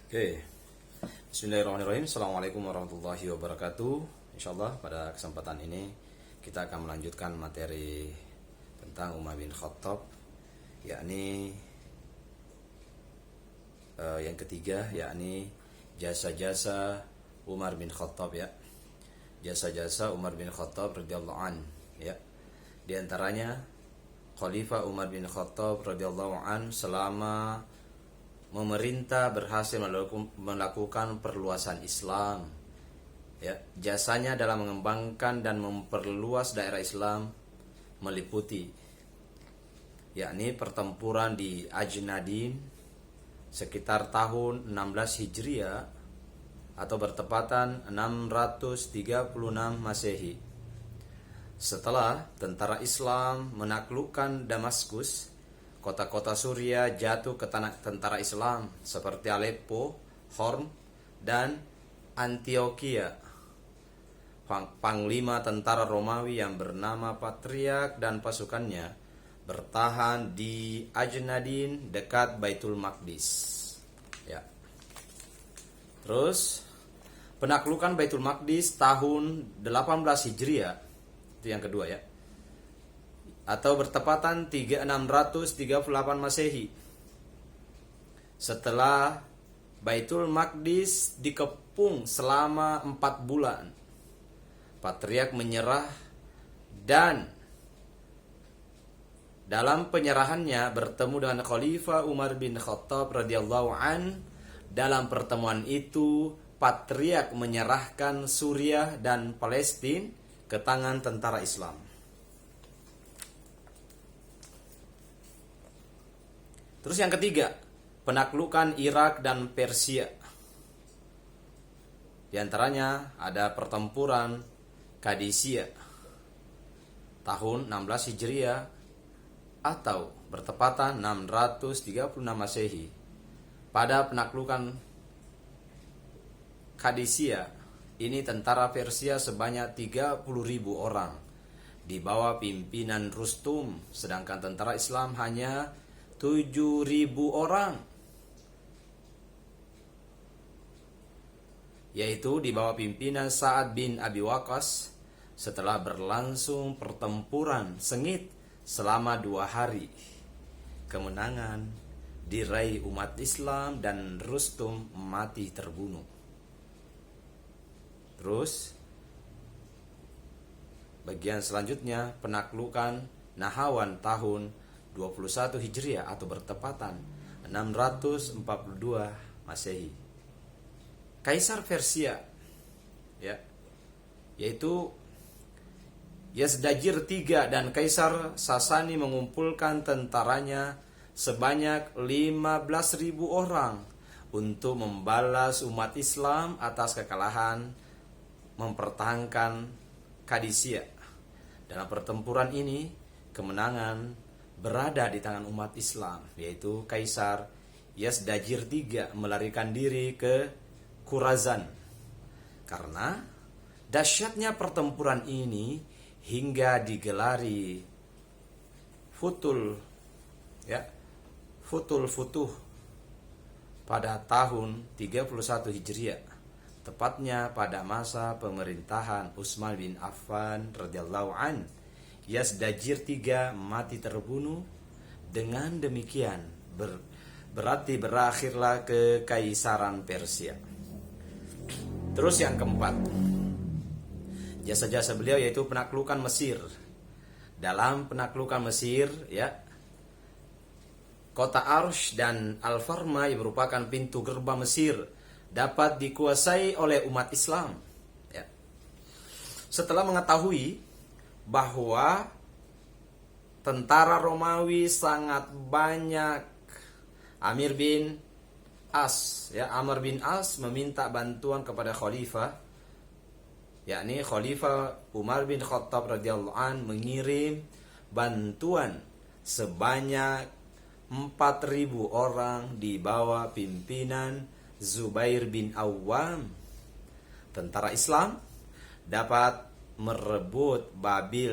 Oke, Bismillahirrahmanirrahim. Assalamualaikum warahmatullahi wabarakatuh. Insyaallah pada kesempatan ini kita akan melanjutkan materi tentang Umar bin Khattab, yakni yang ketiga, yakni jasa-jasa Umar bin Khattab, ya. Jasa-jasa Umar bin Khattab radhiyallahu an, ya. Di antaranya Khalifah Umar bin Khattab radhiyallahu an selama memerintah berhasil melakukan perluasan Islam, ya. Jasanya dalam mengembangkan dan memperluas daerah Islam meliputi yakni pertempuran di Ajnadin sekitar tahun 16 Hijriah atau bertepatan 636 Masehi. Setelah tentara Islam menaklukkan Damaskus, kota-kota Suriah jatuh ke tangan tentara Islam seperti Aleppo, Homs, dan Antioquia. Panglima tentara Romawi yang bernama Patriark dan pasukannya bertahan di Ajnadin dekat Baitul Maqdis. Ya. Terus penaklukan Baitul Maqdis tahun 18 Hijriah, itu yang kedua, ya, atau bertepatan 638 Masehi. Setelah Baitul Maqdis dikepung selama 4 bulan, Patriark menyerah dan dalam penyerahannya bertemu dengan Khalifah Umar bin Khattab radhiyallahu an. Dalam pertemuan itu Patriark menyerahkan Suriah dan Palestina ke tangan tentara Islam. Terus yang ketiga, penaklukan Irak dan Persia. Di antaranya ada pertempuran Qadisiyah tahun 16 Hijriah atau bertepatan 636 Masehi. Pada penaklukan Qadisiyah ini tentara Persia sebanyak 30.000 orang di bawah pimpinan Rustum, sedangkan tentara Islam hanya 7.000 orang, yaitu di bawah pimpinan Sa'ad bin Abi Waqqas. Setelah berlangsung pertempuran sengit selama 2 hari, kemenangan diraih umat Islam dan Rustum mati terbunuh. Terus bagian selanjutnya penaklukan Nahawan tahun 21 Hijriah atau bertepatan 642 Masehi. Kaisar Persia, ya, yaitu Yazdajir III dan Kaisar Sasani mengumpulkan tentaranya sebanyak 15.000 orang untuk membalas umat Islam atas kekalahan mempertahankan Qadisiyah. Dalam pertempuran ini kemenangan berada di tangan umat Islam, yaitu Kaisar Yazdajir III melarikan diri ke Khorasan. Karena dahsyatnya pertempuran ini hingga digelari Futul Futuh pada tahun 31 Hijriah, tepatnya pada masa pemerintahan Utsman bin Affan radhiyallahu an. Yazdajir III mati terbunuh. Dengan demikian berarti berakhirlah kekaisaran Persia. Terus yang keempat, jasa-jasa beliau yaitu penaklukan Mesir. Dalam penaklukan Mesir, ya, kota Arsh dan Al-Farma yang merupakan pintu gerbang Mesir dapat dikuasai oleh umat Islam, ya. Setelah mengetahui bahwa tentara Romawi sangat banyak, Amr bin As meminta bantuan kepada Khalifah, yakni Khalifah Umar bin Khattab radhiyallahu an, mengirim bantuan sebanyak 4.000 orang di bawah pimpinan Zubair bin Awam. Tentara Islam dapat merebut Babil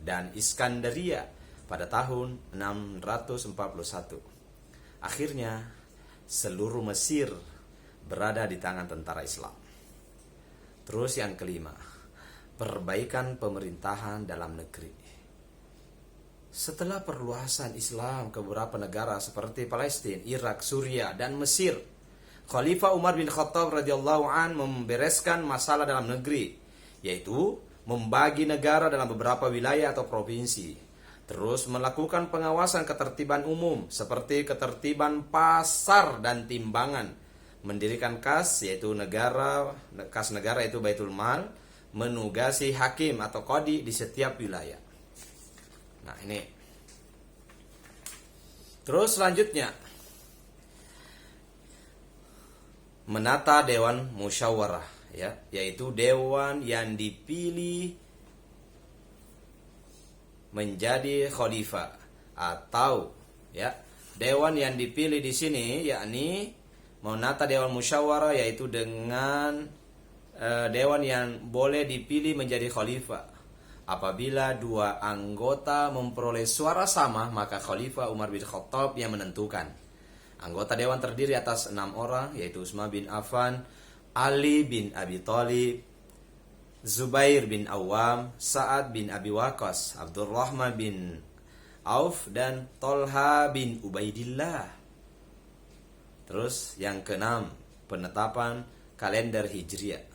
dan Iskandaria pada tahun 641. Akhirnya seluruh Mesir berada di tangan tentara Islam. Terus yang kelima, perbaikan pemerintahan dalam negeri. Setelah perluasan Islam ke beberapa negara seperti Palestina, Irak, Suriah, dan Mesir, Khalifah Umar bin Khattab radhiyallahu an membereskan masalah dalam negeri, yaitu membagi negara dalam beberapa wilayah atau provinsi. Terus melakukan pengawasan ketertiban umum seperti ketertiban pasar dan timbangan. Mendirikan kas, yaitu kas negara itu Baitul Mal, menugasi hakim atau qadi di setiap wilayah. Nah, ini. Terus selanjutnya, menata Dewan Musyawarah, ya, yaitu dewan yang dipilih menjadi khalifah, atau ya, dewan yang dipilih di sini yakni menata Dewan Musyawarah, yaitu dengan dewan yang boleh dipilih menjadi khalifah. Apabila dua anggota memperoleh suara sama, maka Khalifah Umar bin Khattab yang menentukan. Anggota dewan terdiri atas 6 orang, yaitu Utsman bin Affan, Ali bin Abi Thalib, Zubair bin Awam, Sa'ad bin Abi Waqqas, Abdurrahman bin Auf, dan Tolha bin Ubaidillah. Terus yang keenam, penetapan kalender Hijriah.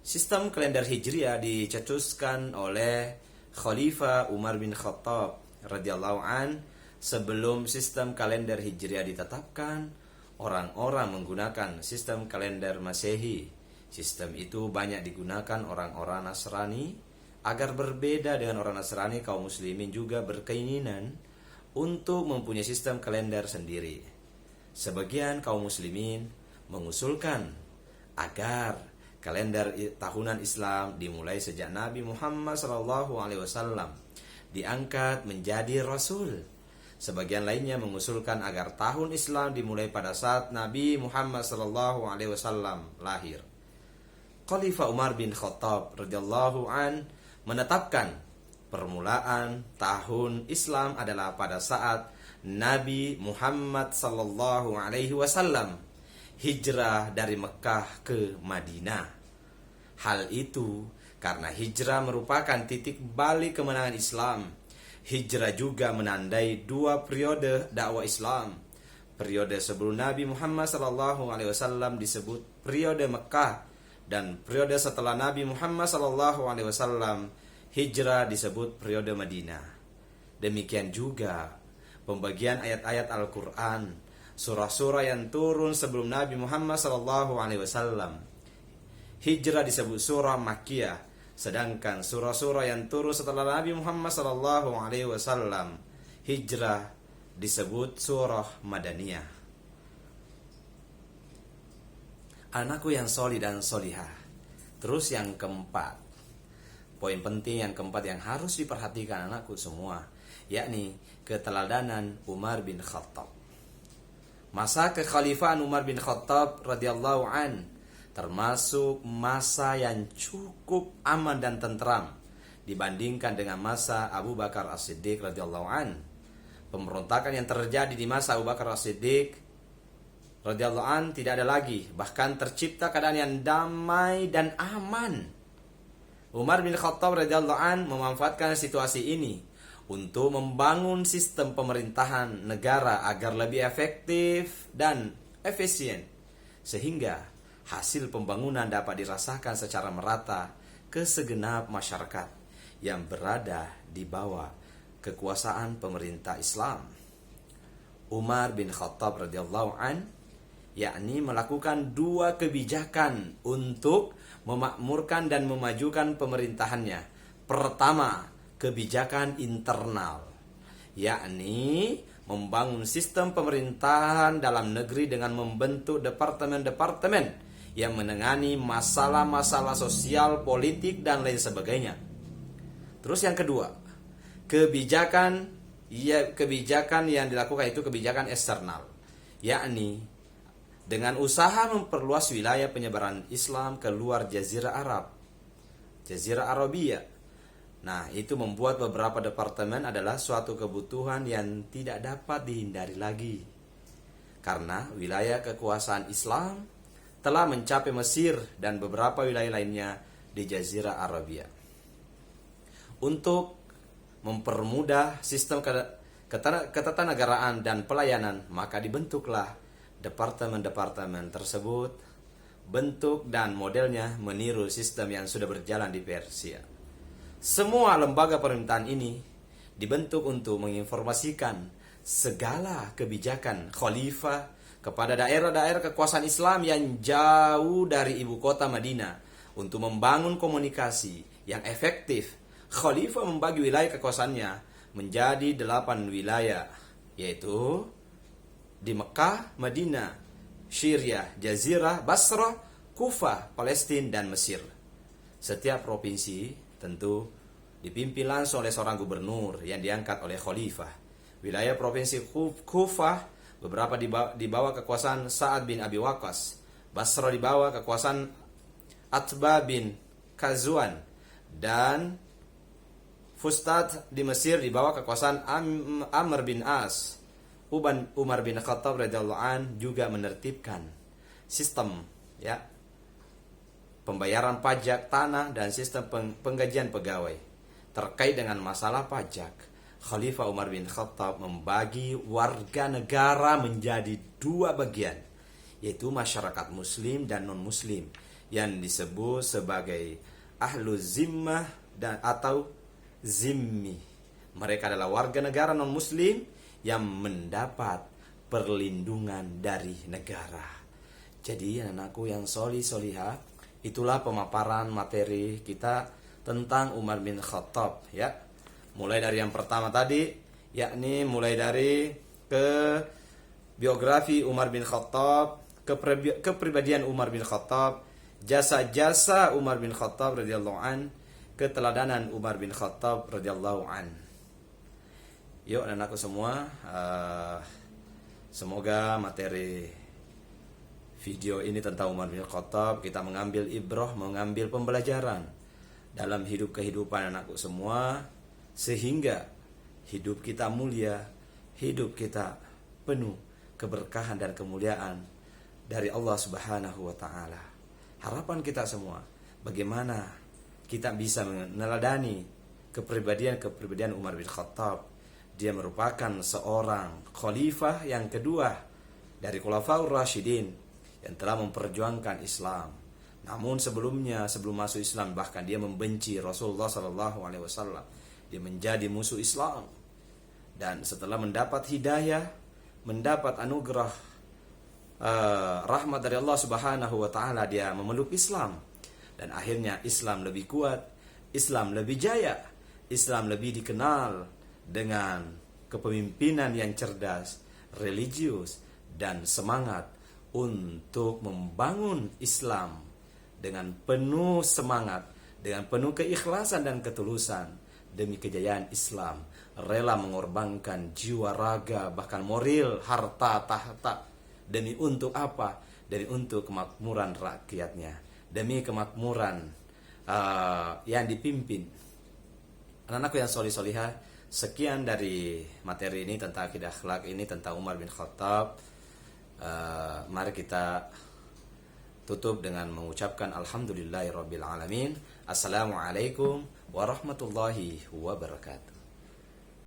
Sistem kalender Hijriah dicetuskan oleh Khalifah Umar bin Khattab radhiyallahu an. Sebelum sistem kalender Hijriah ditetapkan, orang-orang menggunakan sistem kalender Masehi. Sistem itu banyak digunakan orang-orang Nasrani. Agar berbeda dengan orang Nasrani, kaum muslimin juga berkeinginan untuk mempunyai sistem kalender sendiri. Sebagian kaum muslimin mengusulkan agar kalender tahunan Islam dimulai sejak Nabi Muhammad SAW diangkat menjadi Rasul. Sebagian lainnya mengusulkan agar tahun Islam dimulai pada saat Nabi Muhammad SAW lahir. Khalifah Umar bin Khattab radhiyallahu an menetapkan permulaan tahun Islam adalah pada saat Nabi Muhammad SAW hijrah dari Mekah ke Madinah. Hal itu karena hijrah merupakan titik balik kemenangan Islam. Hijrah juga menandai 2 periode dakwah Islam. Periode sebelum Nabi Muhammad SAW disebut periode Mekah, dan periode setelah Nabi Muhammad SAW hijrah disebut periode Madinah. Demikian juga pembagian ayat-ayat Al-Quran. Surah-surah yang turun sebelum Nabi Muhammad SAW hijrah disebut surah Makkiyah, sedangkan surah-surah yang turun setelah Nabi Muhammad SAW hijrah disebut surah Madaniyah. Anakku yang solih dan solihah. Terus yang keempat, poin penting yang keempat yang harus diperhatikan anakku semua, yakni keteladanan Umar bin Khattab. Masa kekhalifahan Umar bin Khattab radhiyallahu an termasuk masa yang cukup aman dan tentram dibandingkan dengan masa Abu Bakar As-Siddiq radhiyallahu an. Pemberontakan yang terjadi di masa Abu Bakar As-Siddiq radhiyallahu an tidak ada lagi, bahkan tercipta keadaan yang damai dan aman. Umar bin Khattab radhiyallahu an memanfaatkan situasi ini untuk membangun sistem pemerintahan negara agar lebih efektif dan efisien, sehingga hasil pembangunan dapat dirasakan secara merata ke segenap masyarakat yang berada di bawah kekuasaan pemerintah Islam. Umar bin Khattab radhiyallahu an yakni melakukan 2 kebijakan untuk memakmurkan dan memajukan pemerintahannya. Pertama, kebijakan internal, yakni membangun sistem pemerintahan dalam negeri dengan membentuk departemen-departemen yang menangani masalah-masalah sosial, politik, dan lain sebagainya. Terus yang kedua, kebijakan yang dilakukan itu kebijakan eksternal, yakni dengan usaha memperluas wilayah penyebaran Islam ke luar Jazirah Arab, Jazirah Arabia. Nah, itu membuat beberapa departemen adalah suatu kebutuhan yang tidak dapat dihindari lagi. karena wilayah kekuasaan Islam telah mencapai Mesir dan beberapa wilayah lainnya di Jazirah Arabia. Untuk mempermudah sistem ketatanegaraan dan pelayanan, maka dibentuklah departemen-departemen tersebut. Bentuk dan modelnya meniru sistem yang sudah berjalan di Persia. Semua lembaga pemerintahan ini dibentuk untuk menginformasikan segala kebijakan khalifah kepada daerah-daerah kekuasaan Islam yang jauh dari ibu kota Madinah. Untuk membangun komunikasi yang efektif, khalifah membagi wilayah kekuasaannya menjadi 8 wilayah, yaitu di Mekah, Madinah, Syria, Jazirah, Basrah, Kufah, Palestina, dan Mesir. Setiap provinsi tentu dipimpin langsung oleh seorang gubernur yang diangkat oleh khalifah. Wilayah provinsi Kufah beberapa di bawah kekuasaan Sa'ad bin Abi Waqqas. Basrah di bawah kekuasaan Atba bin Kazwan, dan Fustat di Mesir di bawah kekuasaan Amr bin As. Umar bin Khattab radhiyallahu an juga menertibkan sistem pembayaran pajak tanah dan sistem penggajian pegawai. Terkait dengan masalah pajak, Khalifah Umar bin Khattab membagi warga negara menjadi 2 bagian, yaitu masyarakat muslim dan non-muslim, yang disebut sebagai ahlu zimmah dan atau zimmi. Mereka adalah warga negara non-muslim yang mendapat perlindungan dari negara. Jadi anakku yang solihah, itulah pemaparan materi kita tentang Umar bin Khattab, ya. Mulai dari yang pertama tadi, yakni mulai dari biografi Umar bin Khattab, kepribadian Umar bin Khattab, jasa-jasa Umar bin Khattab radhiyallahu an, keteladanan Umar bin Khattab radhiyallahu an. Yuk anakku semua, semoga materi video ini tentang Umar bin Khattab kita mengambil ibrah, mengambil pembelajaran dalam kehidupan anakku semua, sehingga hidup kita mulia, hidup kita penuh keberkahan dan kemuliaan dari Allah Subhanahu wa taala. Harapan kita semua, bagaimana kita bisa meneladani kepribadian Umar bin Khattab. Dia merupakan seorang khalifah yang kedua dari Khulafaur Rasyidin yang telah memperjuangkan Islam. Namun sebelum masuk Islam, bahkan dia membenci Rasulullah SAW. Dia menjadi musuh Islam. Dan setelah mendapat hidayah, mendapat anugerah rahmat dari Allah Subhanahu wa taala, dia memeluk Islam. Dan akhirnya Islam lebih kuat, Islam lebih jaya, Islam lebih dikenal dengan kepemimpinan yang cerdas, religius, dan semangat untuk membangun Islam dengan penuh semangat, dengan penuh keikhlasan dan ketulusan demi kejayaan Islam, rela mengorbankan jiwa, raga, bahkan moral, harta, tahta. Demi untuk apa? Demi untuk kemakmuran rakyatnya, demi kemakmuran yang dipimpin. Anak-anakku yang solihah, sekian dari materi ini tentang akidah akhlak ini tentang Umar bin Khattab. Mari kita tutup dengan mengucapkan alhamdulillahirabbil alamin. Assalamualaikum warahmatullahi wabarakatuh.